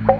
মনটা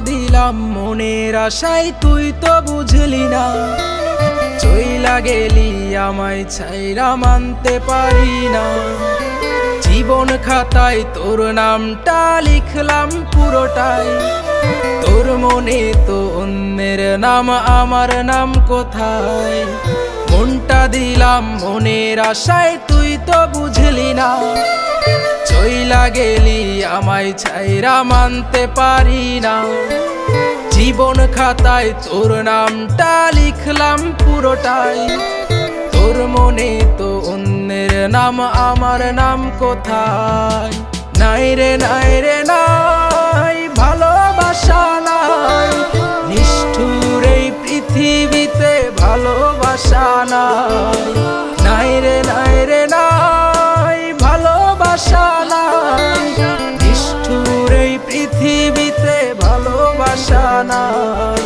দিলাম মনের আশায়, তুই তো বুঝলি না। চইলা গেলি আমায় ছাইরা মানতে পারি না। জীবন খাতায় তোর নামটা লিখলাম পুরোটাই, তোর মনে তো অন্যের নাম, আমার নাম কোথায়? মনটা দিলাম মনের আশায়, তুই তো বুঝলি না। চইলা গেলি আমায় ছাইরা মানতে পারি না। জীবন খাতায় তোর নামটা লিখলাম পুরোটাই, তোর মনে তো অন্যের নাম, আমার নাম কোথায়? নাই রে নাই রে নাই, ভালোবাসা নাই, নিষ্ঠুর এই পৃথিবীতে ভালোবাসা নাই। নাই রে নাই রে নাই, ভালোবাসা নাই, নিষ্ঠুর এই পৃথিবীতে ভালোবাসা নাই।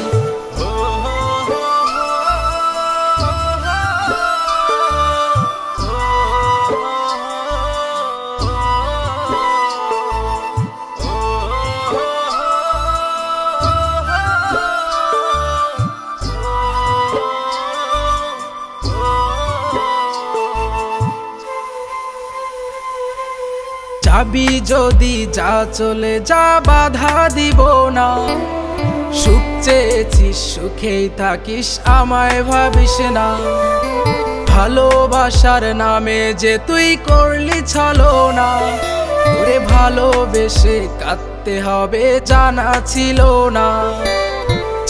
যাবি যদি যা, চলে যা, বাধা দিব না। সুখ চেয়েছিস সুখেই থাকিস, আমায় ভাবিস না। ভালোবাসার নামে যে তুই করলি ছলনা, তোরে ভালোবেসে কাঁদতে হবে জানা ছিল না।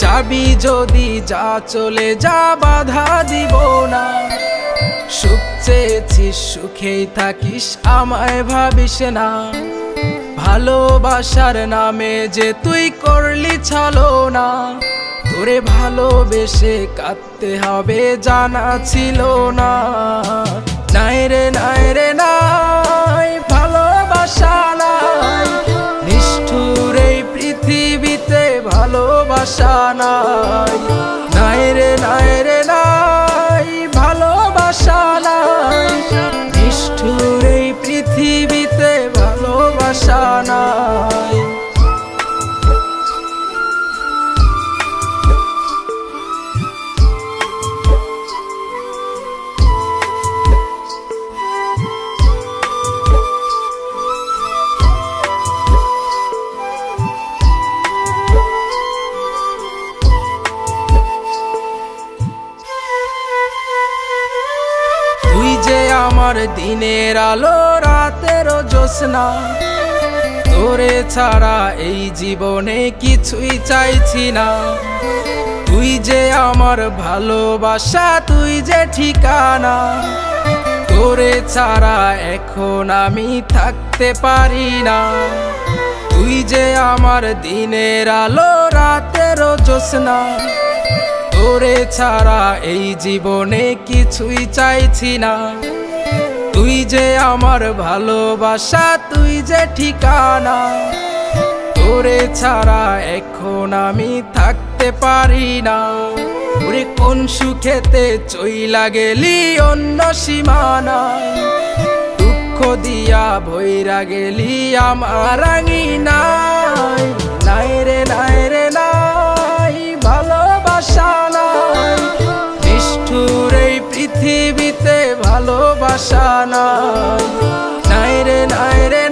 যাবি যদি যা, চলে যা, বাধা দিব না। সুখ চেয়েছিস সুখেই থাকিস, আমায় ভাবিস না। ভালোবাসার নামে যে তুই করলি ছলনা, তোরে ভালোবেসে কাঁদতে হবে জানা ছিল না। নাই রে নাই রে নাই, ভালোবাসা নাই, নিষ্ঠুর এই পৃথিবীতে ভালোবাসা নাই। নাই রে নাই রে নাই, ভালোবাসা নাই, নিষ্ঠুর এই পৃথিবীতে ভালোবাসা নাই। তুই যে আমার দিনের আলো, রাতের জ্যোৎস্না, তোরে ছাড়া এই জীবনে কিছুই চাইছি না। তুই যে আমার ভালোবাসা, তুই যে ঠিকানা, তোরে ছাড়া এখন আমি থাকতে পারি না। তুই যে আমার দিনের আলো, রাতের জ্যোৎস্না, তোরে ছাড়া এই জীবনে কিছুই চাইছি না। তুই যে আমার ভালোবাসা, তুই যে ঠিকানা, তোরে ছাড়া এখন আমি থাকতে পারি না। ওরে কোন সুখেতে চইলা গেলি অন্য সীমানায়, দুঃখ দিয়া ভইরা গেলি আমার আঙিনায়। নাই রে নাই রে নাই, ভালোবাসা নাই, নিষ্ঠুর এই পৃথিবীতে ভালোবাসা নাই। নাই রে নাই রে